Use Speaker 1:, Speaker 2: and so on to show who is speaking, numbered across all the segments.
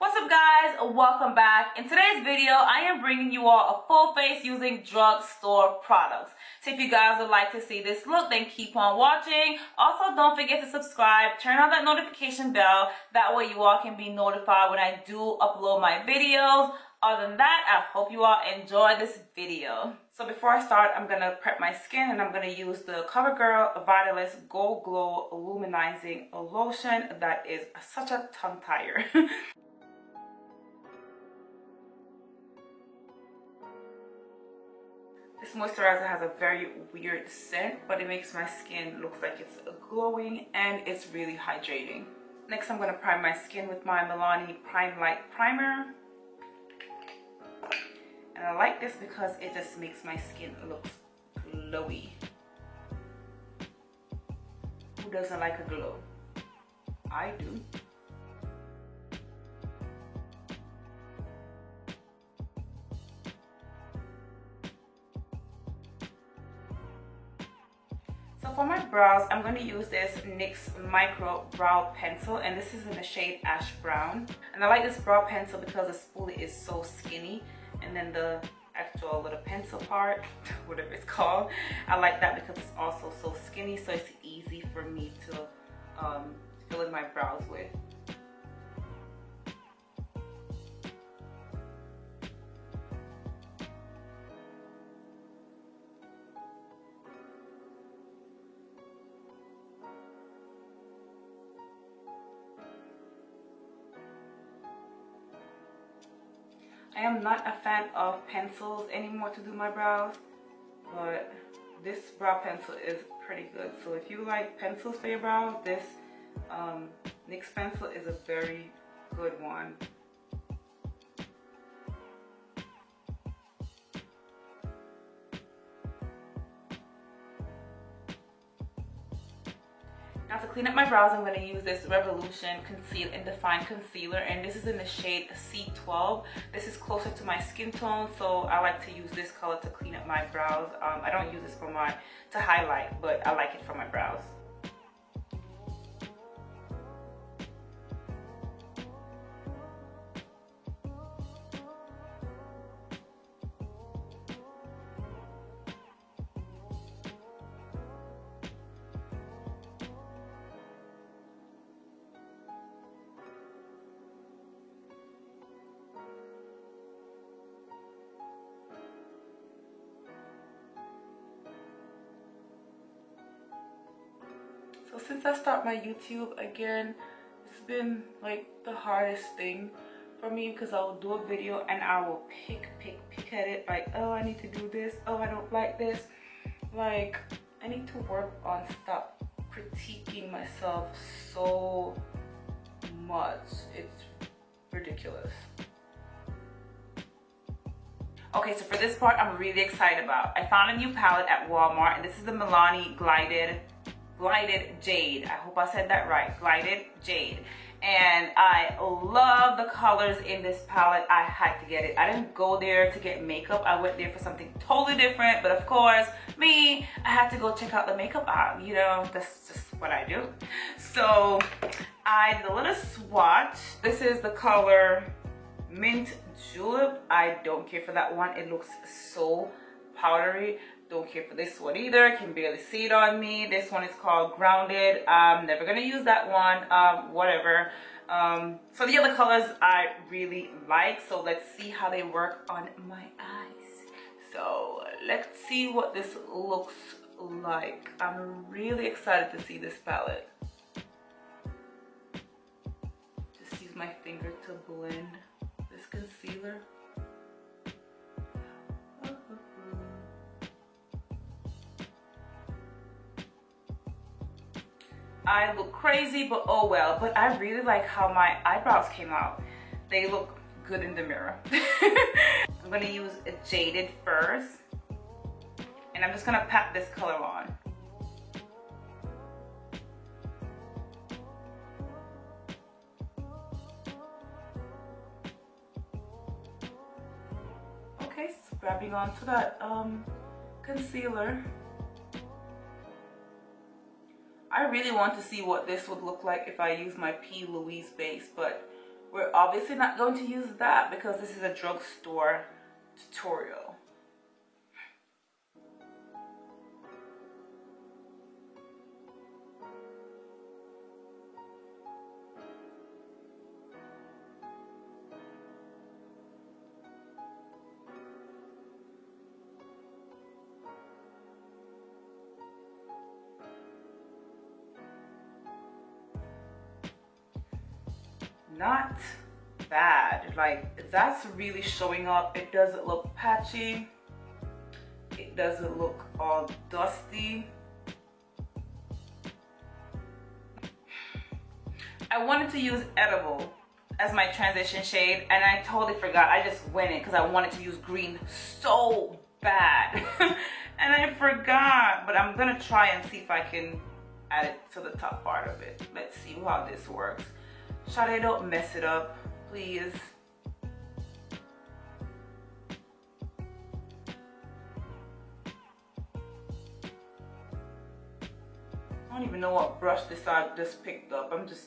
Speaker 1: What's up guys, welcome back. In today's video I am bringing you all a full face using drugstore products. So if you guys would like to see this look, then keep on watching. Also don't forget to subscribe, turn on that notification bell, that way you all can be notified when I do upload my videos. Other than that, I hope you all enjoy this video. So before I start, I'm gonna prep my skin and I'm gonna use the CoverGirl Vitalist Gold Glow Luminizing Lotion. That is such a tongue tire. This moisturizer has a very weird scent, but it makes my skin look like it's glowing and it's really hydrating. Next, I'm going to prime my skin with my Milani Prime Light Primer. And I like this because it just makes my skin look glowy. Who doesn't like a glow? I do. So for my brows, I'm going to use this NYX Micro Brow Pencil, and this is in the shade Ash Brown. And I like this brow pencil because the spoolie is so skinny, and then the actual little pencil part, whatever it's called, I like that because it's also so skinny, so it's easy for me to fill in my brows with. I am not a fan of pencils anymore to do my brows, but this brow pencil is pretty good. So if you like pencils for your brows, this NYX pencil is a very good one. Now to clean up my brows, I'm going to use this Revolution Conceal and Define Concealer, and this is in the shade C12. This is closer to my skin tone, so I like to use this color to clean up my brows. I don't use this to highlight, but I like it for my brows. So since I start my YouTube again, it's been like the hardest thing for me because I will do a video and I will pick at it, like, oh, I need to do this, oh, I don't like this. Like, I need to work on stop critiquing myself so much. It's ridiculous. Okay, so for this part, I'm really excited about. I found a new palette at Walmart, and this is the Milani Glided Jade. I hope I said that right. Glided Jade. And I love the colors in this palette. I had to get it. I didn't go there to get makeup. I went there for something totally different. But of course, I had to go check out the makeup app. You know, that's just what I do. So I did a little swatch. This is the color Mint Julep. I don't care for that one. It looks so powdery. Don't care for this one either. Can barely see it on me. This one is called Grounded. I'm never gonna use that one. Whatever. So the other colors I really like. So let's see how they work on my eyes. So let's see what this looks like. I'm really excited to see this palette. Just use my finger to blend this concealer. I look crazy, but oh well. But I really like how my eyebrows came out. They look good in the mirror. I'm gonna use a Jaded first. And I'm just gonna pat this color on. Okay, so grabbing onto that concealer. I really want to see what this would look like if I use my P. Louise base, but We're obviously not going to use that because this is a drugstore tutorial. Not bad. Like, that's really showing up. It doesn't look patchy. It doesn't look all dusty. I wanted to use Edible as my transition shade and I totally forgot. I just went in because I wanted to use green so bad. And I forgot, but I'm gonna try and see if I can add it to the top part of it. Let's see how this works. Shawty, don't mess it up, please. I don't even know what brush this I just picked up. I'm just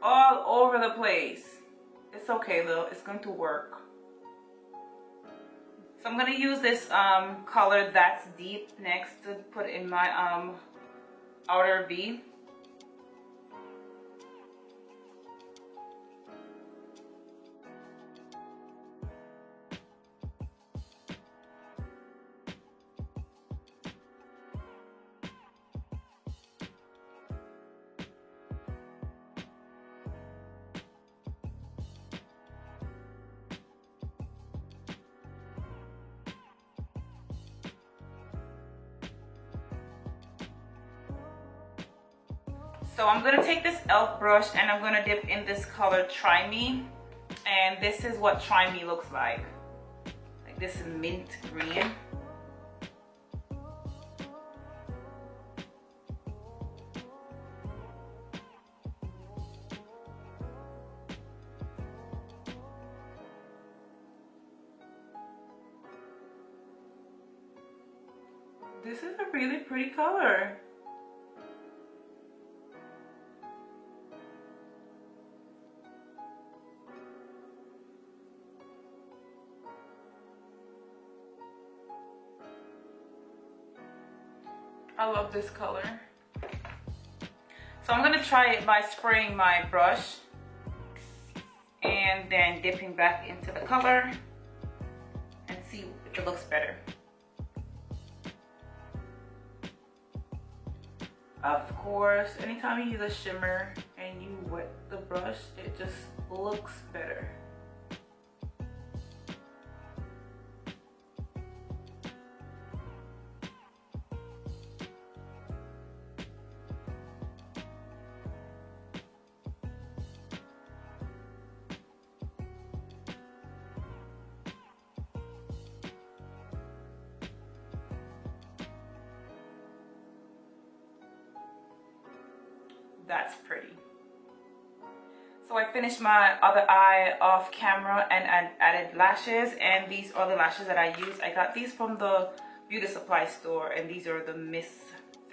Speaker 1: all over the place. It's okay though, it's going to work. So I'm gonna use this color That's Deep next to put in my outer V. So I'm gonna take this e.l.f. brush and I'm gonna dip in this color Try Me. And this is what Try Me looks like. Like this mint green. This is a really pretty color. I love this color. So I'm gonna try it by spraying my brush and then dipping back into the color and see if it looks better. Of course, anytime you use a shimmer and you wet the brush, it just looks better. That's pretty. So I finished my other eye off camera and I added lashes, and these are the lashes that I use. I got these from the beauty supply store and these are the Miss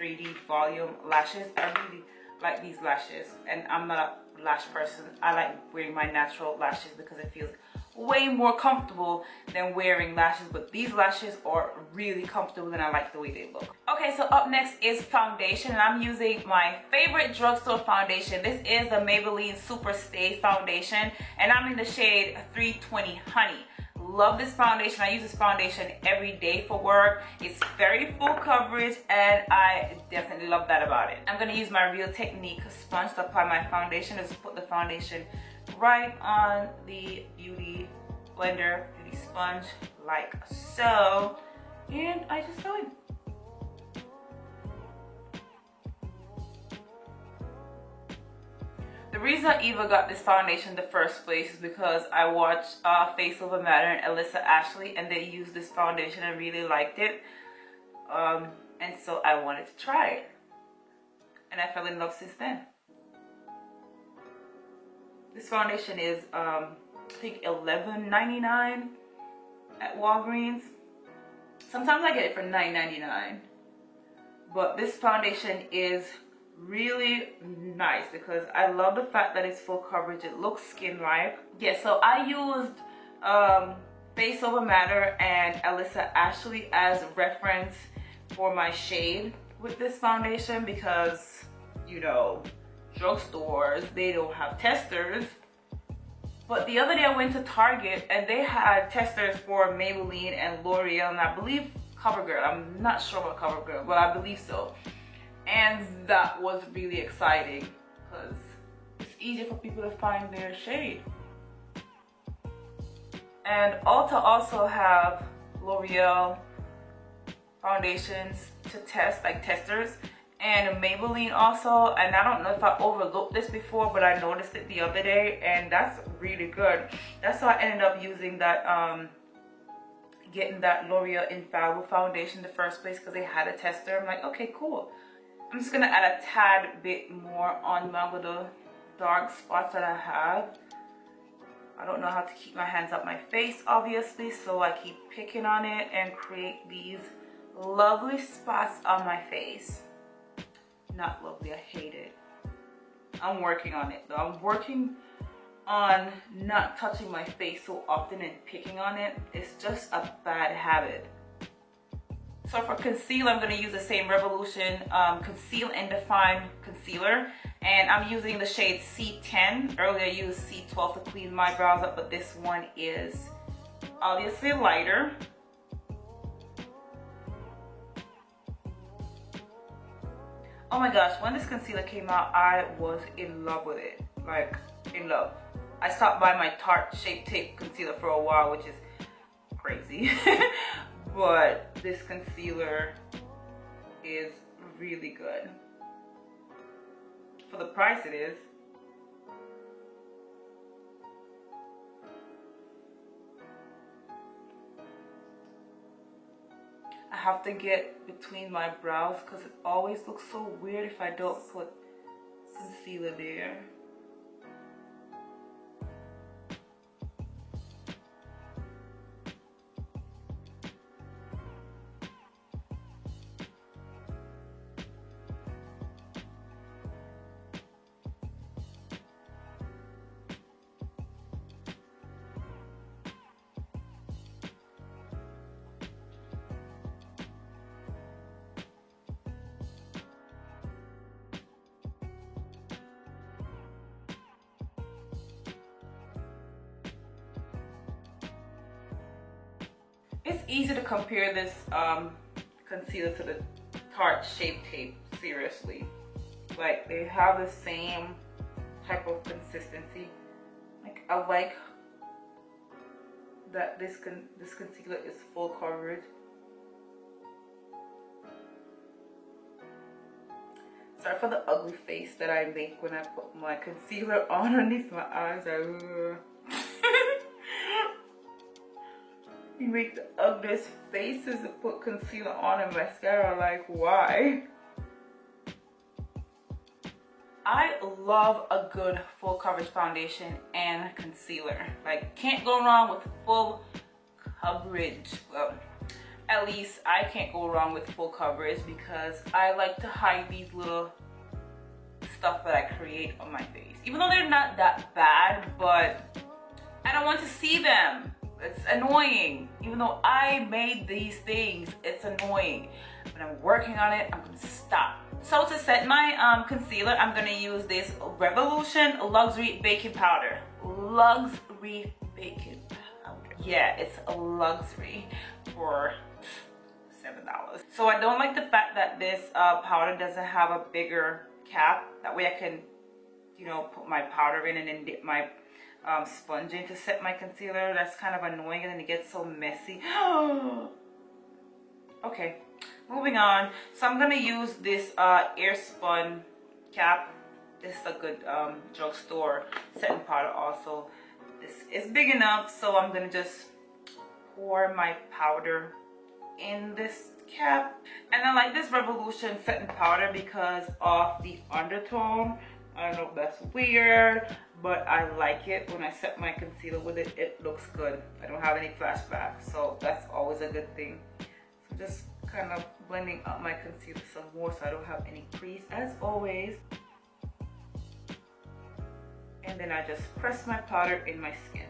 Speaker 1: 3D volume lashes. I really like these lashes and I'm not a lash person. I like wearing my natural lashes because it feels way more comfortable than wearing lashes, but these lashes are really comfortable and I like the way they look. Okay, so up next is foundation, and I'm using my favorite drugstore foundation. This is the Maybelline Super Stay foundation and I'm in the shade 320 Honey. Love this foundation. I use this foundation every day for work. It's very full coverage and I definitely love that about it. I'm going to use my Real Technique sponge to apply my foundation. Just put the foundation right on the beauty blender, beauty sponge, like so, and I just go in. The reason I even got this foundation in the first place is because I watched Face Over Matter and Alyssa Ashley, and they used this foundation and really liked it, and so I wanted to try it, and I fell in love since then. This foundation is, I think $11.99 at Walgreens. Sometimes I get it for $9.99. But this foundation is really nice because I love the fact that it's full coverage. It looks skin-like. Yeah, so I used Face Over Matter and Alyssa Ashley as reference for my shade with this foundation because, you know, drugstores, they don't have testers. But the other day I went to Target and they had testers for Maybelline and L'Oreal and I believe CoverGirl. I'm not sure about CoverGirl, but I believe so. And that was really exciting because it's easier for people to find their shade. And Ulta also have L'Oreal foundations to test, like testers, and Maybelline also. And I don't know if I overlooked this before, but I noticed it the other day, and that's really good. That's why I ended up using that, getting that L'Oreal Infallible foundation in the first place because they had a tester. I'm like, okay, cool. I'm just gonna add a tad bit more on my little dark spots that I have. I don't know how to keep my hands up my face, obviously, so I keep picking on it and create these lovely spots on my face. Not lovely, I hate it. I'm working on it though. I'm working on not touching my face so often and picking on it. It's just a bad habit. So for concealer, I'm going to use the same Revolution Conceal and Define Concealer. And I'm using the shade C10. Earlier I used C12 to clean my brows up, but this one is obviously lighter. Oh my gosh, when this concealer came out, I was in love with it. Like, in love. I stopped by my Tarte Shape Tape concealer for a while, which is crazy. But this concealer is really good. For the price it is. I have to get between my brows because it always looks so weird if I don't put concealer there. It's easy to compare this concealer to the Tarte Shape Tape, seriously. Like, they have the same type of consistency. Like, I like that this concealer is full coverage. Sorry for the ugly face that I make when I put my concealer on underneath my eyes. You make the ugliest faces to put concealer on and mascara, like why? I love a good full coverage foundation and concealer. Like, can't go wrong with full coverage. Well, at least I can't go wrong with full coverage because I like to hide these little stuff that I create on my face. Even though they're not that bad, but I don't want to see them. It's annoying. Even though I made these things, it's annoying. When I'm working on it, I'm gonna stop. So to set my concealer, I'm gonna use this Revolution Luxury Baking Powder. Luxury Baking Powder. Yeah, it's a luxury for $7. So I don't like the fact that this powder doesn't have a bigger cap. That way I can, you know, put my powder in and then dip my sponge in to set my concealer. That's kind of annoying and then it gets so messy. Okay, moving on. So I'm gonna use this Airspun cap. This is a good drugstore setting powder also. This is big enough, so I'm gonna just pour my powder in this cap. And I like this Revolution setting powder because of the undertone. I don't know if that's weird, but I like it. When I set my concealer with it, it looks good. I don't have any flashbacks, so that's always a good thing. So just kind of blending out my concealer some more so I don't have any crease as always. And then I just press my powder in my skin.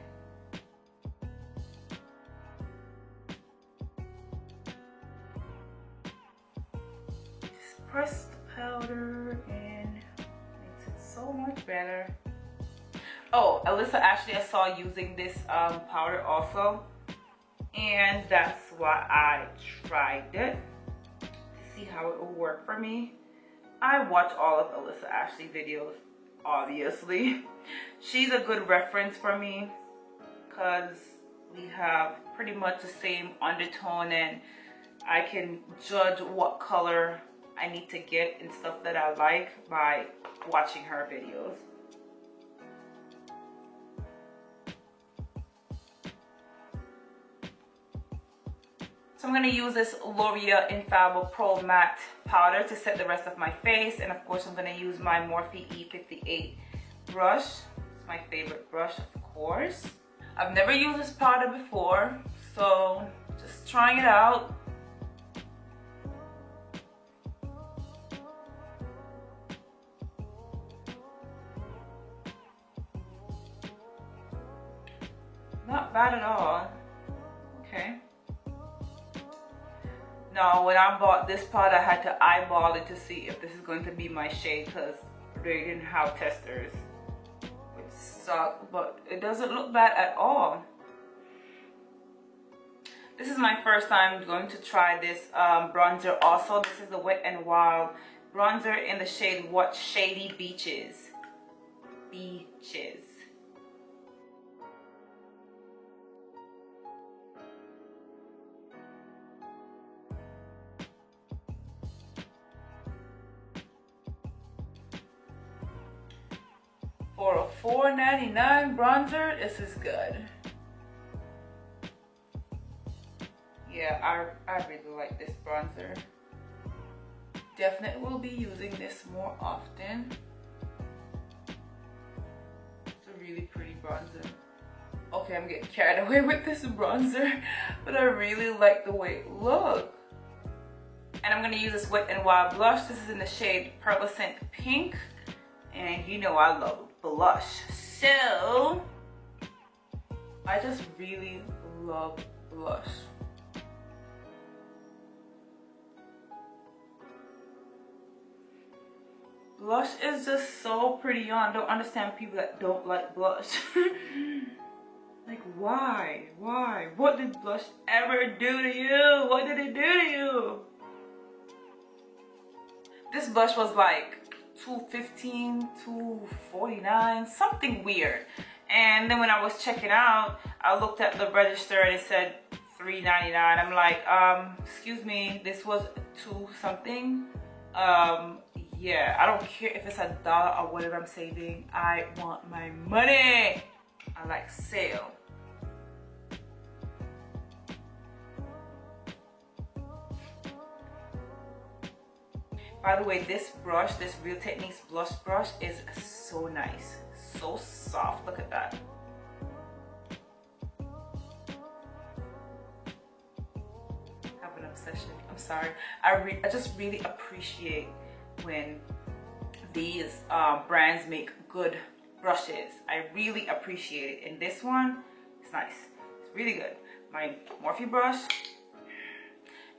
Speaker 1: Just press the powder in. Makes it so much better. Oh, Alyssa Ashley I saw using this powder also. And that's why I tried it to see how it will work for me. I watch all of Alyssa Ashley videos, obviously. She's a good reference for me because we have pretty much the same undertone and I can judge what color I need to get and stuff that I like by watching her videos. So I'm going to use this L'Oreal Infallible Pro Matte powder to set the rest of my face, and of course I'm going to use my Morphe E58 brush. It's my favorite brush, of course. I've never used this powder before, so just trying it out. Not bad at all. Okay. Now, when I bought this powder, I had to eyeball it to see if this is going to be my shade because they didn't have testers, which sucked, but it doesn't look bad at all. This is my first time going to try this bronzer also. This is the Wet n Wild bronzer in the shade What Shady Beaches. Beaches. For a $4.99 bronzer, this is good. Yeah, I really like this bronzer. Definitely will be using this more often. It's a really pretty bronzer. Okay, I'm getting carried away with this bronzer, but I really like the way it looks. And I'm gonna use this Wet n Wild blush. This is in the shade Pearlescent Pink. And you know I love blush. So, I just really love blush. Blush is just so pretty on. I don't understand people that don't like blush. Like, why? Why? What did blush ever do to you? What did it do to you? This blush was like $2.15, $2.49, something weird. And then when I was checking out, I looked at the register and it said $3.99. I'm like, excuse me, this was $2 something. Yeah, I don't care if it's $1 or whatever I'm saving. I want my money. I like sale. By the way, this brush, this Real Techniques blush brush is so nice. So soft, look at that. I have an obsession, I'm sorry. I just really appreciate when these brands make good brushes. I really appreciate it. And this one, it's nice. It's really good. My Morphe brush,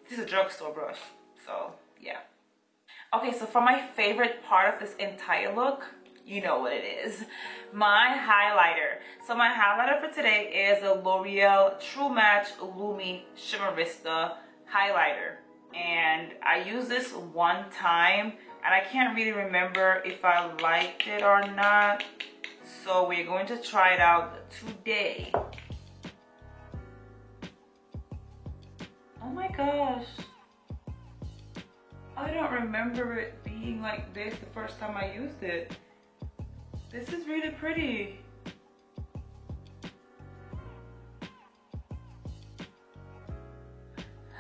Speaker 1: this is a drugstore brush, so yeah. Okay, so for my favorite part of this entire look, you know what it is. My highlighter. So my highlighter for today is a L'Oreal True Match Lumi Shimmerista highlighter. And I used this one time, and I can't really remember if I liked it or not. So we're going to try it out today. Oh my gosh. I don't remember it being like this the first time I used it. This is really pretty.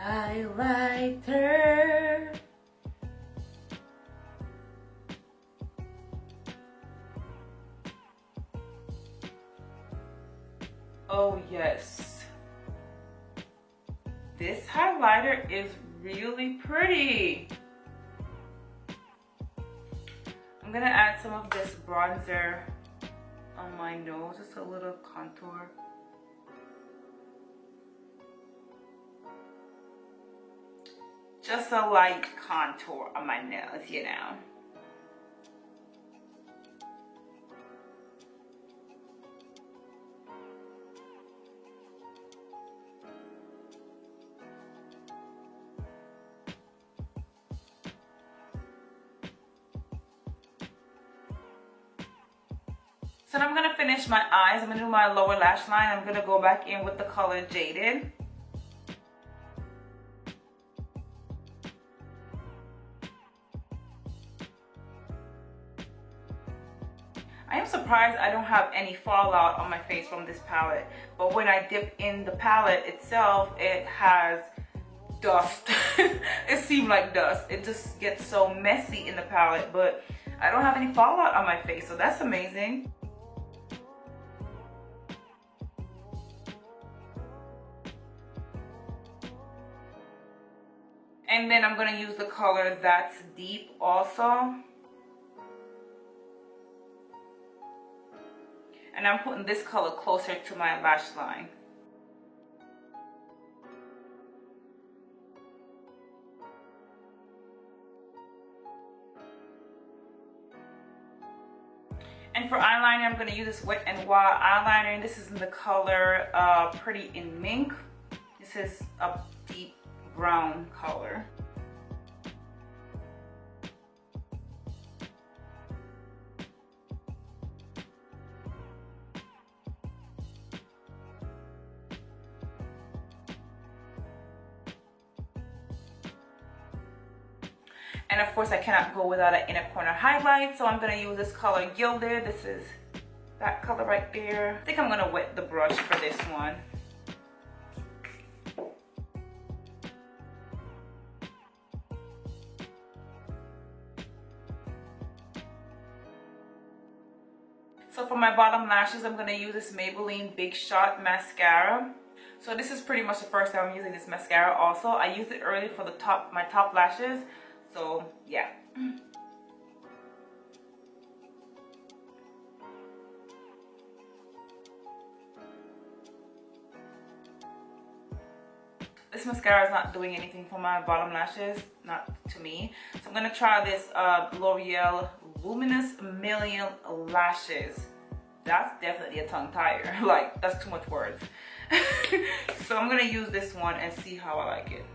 Speaker 1: Highlighter. Oh yes. This highlighter is really pretty. I'm gonna add some of this bronzer on my nose, just a little contour. Just a light contour on my nose, you know. So now I'm gonna finish my eyes. I'm gonna do my lower lash line. I'm gonna go back in with the color Jaded. I am surprised I don't have any fallout on my face from this palette, but when I dip in the palette itself, it has dust. It seemed like dust. It just gets so messy in the palette, but I don't have any fallout on my face, so that's amazing. And then I'm going to use the color That's Deep also. And I'm putting this color closer to my lash line. And for eyeliner, I'm going to use this Wet n Wild eyeliner. And this is in the color Pretty in Mink. This is a deep brown color. And of course I cannot go without an inner corner highlight, so I'm going to use this color Gilded. This is that color right there. I think I'm going to wet the brush for this one. So for my bottom lashes, I'm going to use this Maybelline Big Shot Mascara. So this is pretty much the first time I'm using this mascara also. I used it earlier for the my top lashes. So yeah. This mascara is not doing anything for my bottom lashes, not to me. So I'm gonna try this L'Oreal Luminous Million Lashes. That's definitely a tongue tire. Like, that's too much words. So I'm gonna use this one and see how I like it.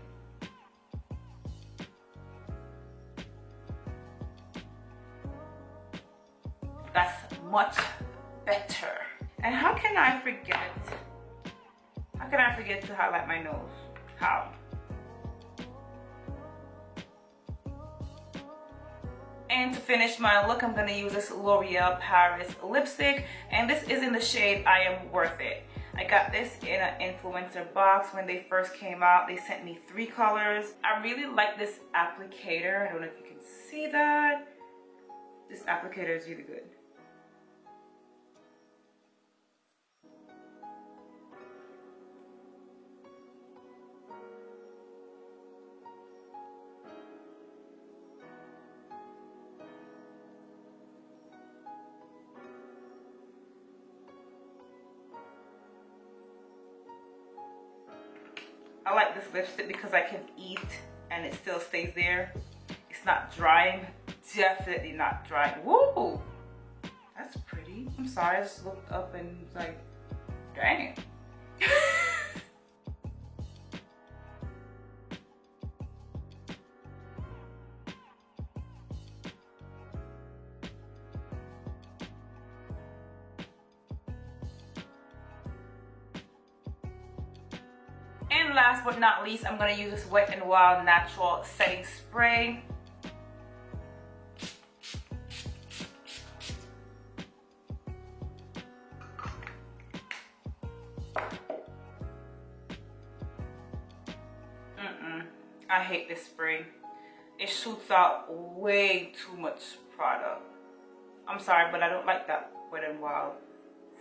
Speaker 1: That's much better. And how can I forget to highlight my nose? How? And to finish my look, I'm gonna use this L'Oreal Paris lipstick, and this is in the shade I Am Worth It. I got this in an influencer box when they first came out. They sent me 3 colors. I really like this applicator. I don't know if you can see that. This applicator is really good. I like this lipstick because I can eat and it still stays there. It's not drying. Definitely not drying. Woo! That's pretty. I'm sorry, I just looked up and was like, dang. And last but not least, I'm going to use this Wet n Wild Natural Setting Spray. I hate this spray. It shoots out way too much product. I'm sorry, but I don't like that Wet n Wild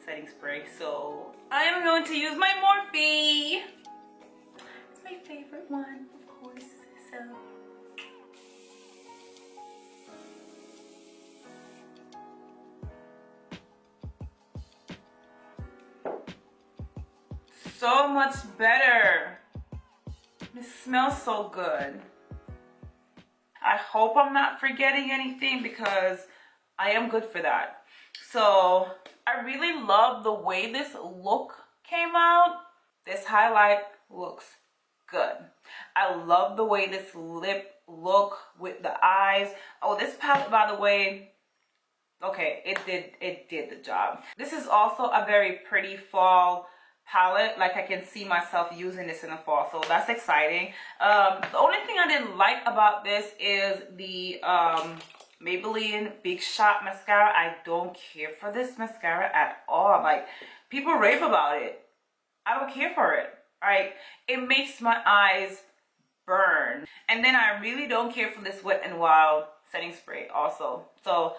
Speaker 1: setting spray. So I am going to use my Morphe. It's my favorite one, of course. so much better. It smells so good. I hope I'm not forgetting anything because I am good for that. So I really love the way this look came out. This highlight looks good. I love the way this lip look with the eyes. Oh, this palette, by the way, okay, it did the job. This is also a very pretty fall palette. Like, I can see myself using this in the fall, so that's exciting. The only thing I didn't like about this is the Maybelline Big Shot mascara. I don't care for this mascara at all. Like, people rave about it. I don't care for it. Right? It makes my eyes burn. And then I really don't care for this Wet n Wild setting spray also. So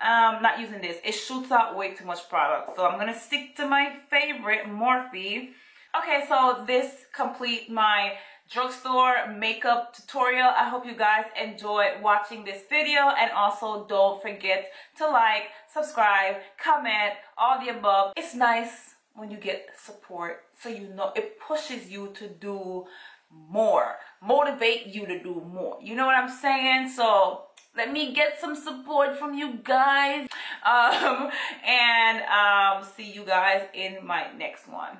Speaker 1: not using this. It shoots out way too much product. So I'm gonna stick to my favorite, Morphe. Okay, so this completes my drugstore makeup tutorial. I hope you guys enjoyed watching this video, and also don't forget to like, subscribe, comment, all the above. It's nice when you get support, so you know it pushes you to do more, motivate you to do more. You know what I'm saying? So let me get some support from you guys, and see you guys in my next one.